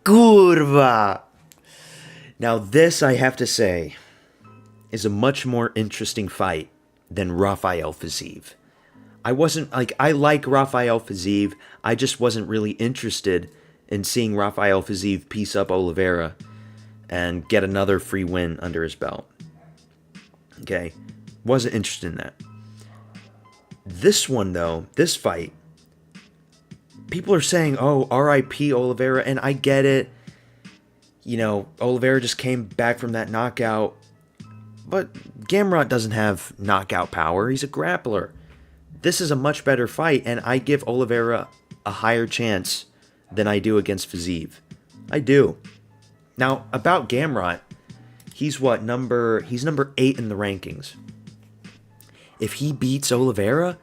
Kurva. Now this, I have to say, is a much more interesting fight than Rafael Fiziev. I like Rafael Fiziev. I just wasn't really interested in seeing Rafael Fiziev piece up Oliveira and get another free win under his belt. Okay, wasn't interested in that. This one though, this fight, people are saying, oh, R.I.P. Oliveira, and I get it. You know, Oliveira just came back from that knockout, but Gamrot doesn't have knockout power. He's a grappler. This is a much better fight, and I give Oliveira a higher chance than I do against Fiziev. I do. Now, about Gamrot, he's number 8 in the rankings. If he beats Oliveira,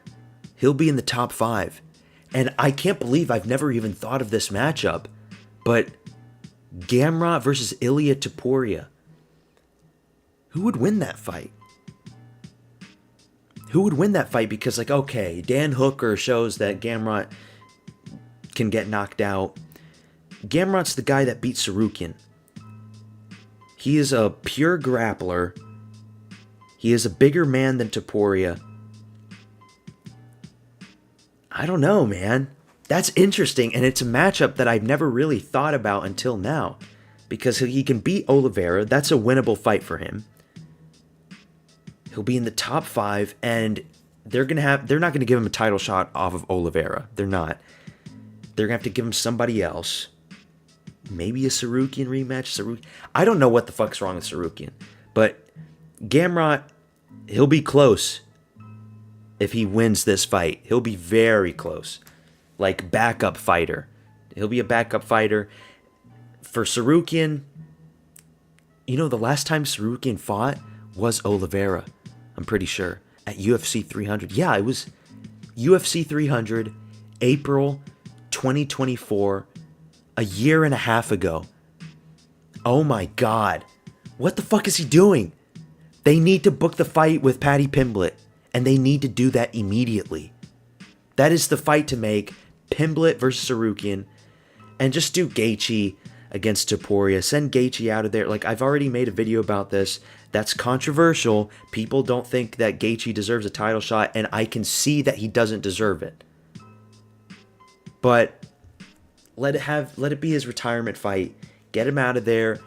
he'll be in the top 5. And I can't believe I've never even thought of this matchup, but Gamrot versus Ilia Topuria. Who would win that fight? Who would win that fight? Because, like, okay, Dan Hooker shows that Gamrot can get knocked out. Gamrot's the guy that beat Tsarukyan. He is a pure grappler. He is a bigger man than Topuria. I don't know, man. That's interesting, and it's a matchup that I've never really thought about until now. Because he can beat Oliveira. That's a winnable fight for him. He'll be in the top 5, and they're not going to give him a title shot off of Oliveira. They're not. They're going to have to give him somebody else. Maybe a Tsarukyan rematch. I don't know what the fuck's wrong with Tsarukyan. But Gamrot, he'll be close if he wins this fight. He'll be very close. Like, backup fighter. He'll be a backup fighter. For Tsarukyan, you know, the last time Tsarukyan fought was Oliveira. I'm pretty sure. At UFC 300. Yeah, it was UFC 300, April 2024, a year and a half ago. Oh my god. What the fuck is he doing? They need to book the fight with Paddy Pimblett, and they need to do that immediately. That is the fight to make. Pimblett versus Tsarukyan, and just do Gaethje against Topuria. Send Gaethje out of there. Like, I've already made a video about this. That's controversial. People don't think that Gaethje deserves a title shot, and I can see that he doesn't deserve it. But let it be his retirement fight. Get him out of there.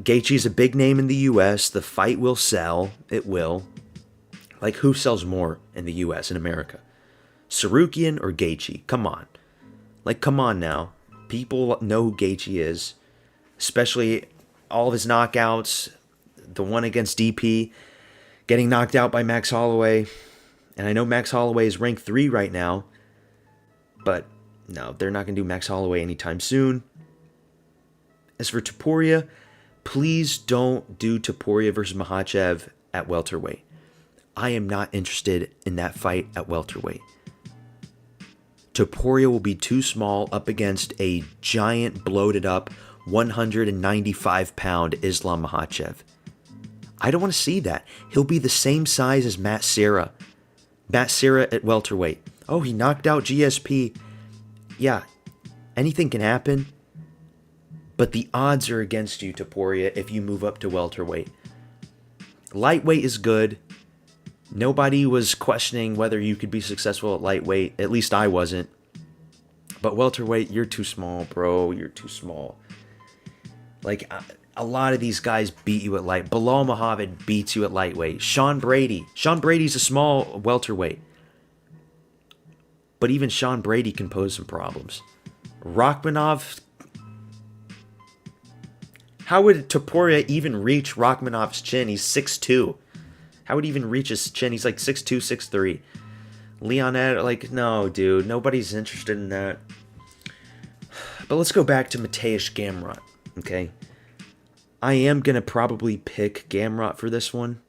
Gaethje's a big name in the US. The fight will sell. It will. Like, who sells more in the US, in America? Tsarukyan or Gaethje? Come on. Like, come on now. People know who Gaethje is. Especially all of his knockouts. The one against DP. Getting knocked out by Max Holloway. And I know Max Holloway is ranked 3 right now. But no, they're not going to do Max Holloway anytime soon. As for Topuria, please don't do Topuria versus Makhachev at welterweight. I am not interested in that fight at welterweight. Topuria will be too small up against a giant, bloated up, 195-pound Islam Makhachev. I don't want to see that. He'll be the same size as Matt Serra. Matt Serra at welterweight. Oh, he knocked out GSP. Yeah, anything can happen. But the odds are against you, Topuria, if you move up to welterweight. Lightweight is good. Nobody was questioning whether you could be successful at lightweight. At least I wasn't. But welterweight, you're too small, bro. You're too small. Like, a lot of these guys beat you at light. Bilal Muhammad beats you at lightweight. Sean Brady. Sean Brady's a small welterweight. But even Sean Brady can pose some problems. Rachmanov. How would Topuria even reach Rachmanov's chin? He's 6'2". How would he even reach his chin? He's like 6'2", 6'3". Leonette, like, no, dude. Nobody's interested in that. But let's go back to Mateusz Gamrot, okay? I am going to probably pick Gamrot for this one.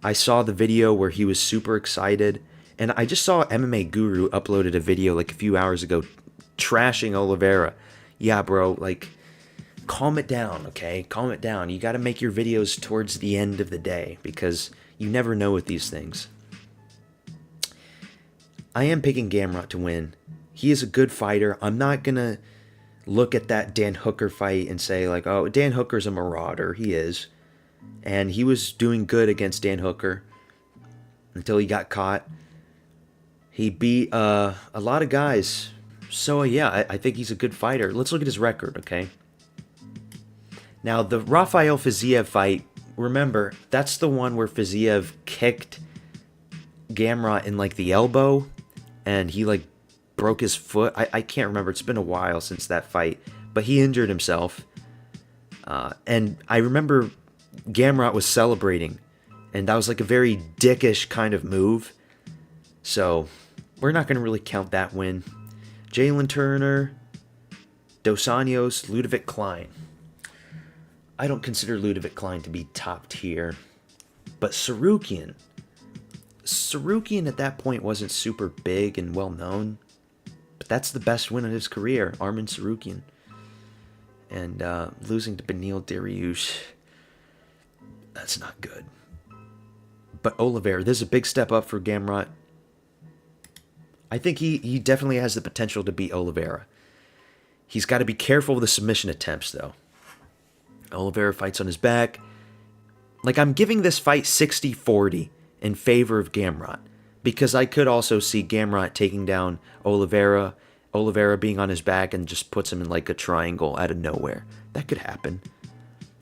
I saw the video where he was super excited. And I just saw MMA Guru uploaded a video like a few hours ago trashing Oliveira. Yeah, bro, like, calm it down, okay? Calm it down. You got to make your videos towards the end of the day because you never know with these things. I am picking Gamrot to win. He is a good fighter. I'm not going to... look at that Dan Hooker fight and say, like, oh, Dan Hooker's a marauder. He is. And he was doing good against Dan Hooker until he got caught. He beat a lot of guys. So, yeah, I think he's a good fighter. Let's look at his record, okay? Now, the Rafael Fiziev fight, remember, that's the one where Fiziev kicked Gamrot in, like, the elbow, and he, like, broke his foot. I can't remember. It's been a while since that fight, but he injured himself. And I remember Gamrot was celebrating, and that was, like, a very dickish kind of move. So, we're not going to really count that win. Jalen Turner, Dos Anjos, Ludovic Klein. I don't consider Ludovic Klein to be top tier. But Sarukian at that point wasn't super big and well known. But that's the best win of his career, Arman Sarukian. And losing to Beneil Dariush, that's not good. But Oliveira, this is a big step up for Gamrot. I think he definitely has the potential to beat Oliveira. He's got to be careful with the submission attempts, though. Oliveira fights on his back. Like, I'm giving this fight 60-40 in favor of Gamrot, because I could also see Gamrot taking down Oliveira being on his back and just puts him in, like, a triangle out of nowhere. That could happen.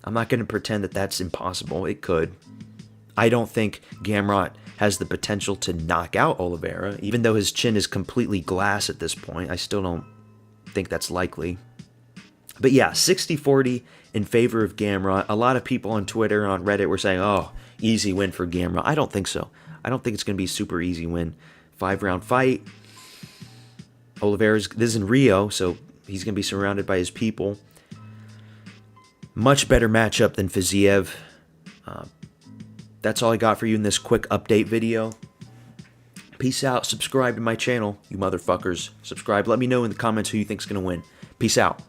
I'm not going to pretend that that's impossible. It could. I don't think Gamrot has the potential to knock out Oliveira, even though his chin is completely glass at this point. I still don't think that's likely. But yeah, 60-40 in favor of Gamrot. A lot of people on Twitter and on Reddit were saying, oh, easy win for Gamrot. I don't think so. I don't think it's going to be a super easy win. 5-round fight. Oliveira's, this is in Rio, so he's going to be surrounded by his people. Much better matchup than Fiziev. That's all I got for you in this quick update video. Peace out. Subscribe to my channel, you motherfuckers. Subscribe. Let me know in the comments who you think's going to win. Peace out.